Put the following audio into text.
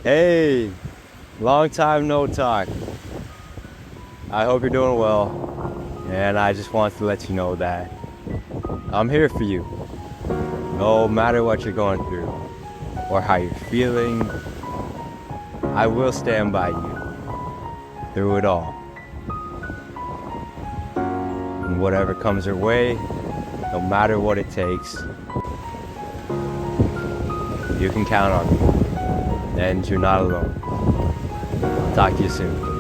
Hey, long time no talk. I hope you're doing well. And I just wanted to let you know that I'm here for you. No matter what you're going through or how you're feeling, I will stand by you through it all. And whatever comes your way, no matter what it takes, you can count on me. And you're not alone. Talk to you soon.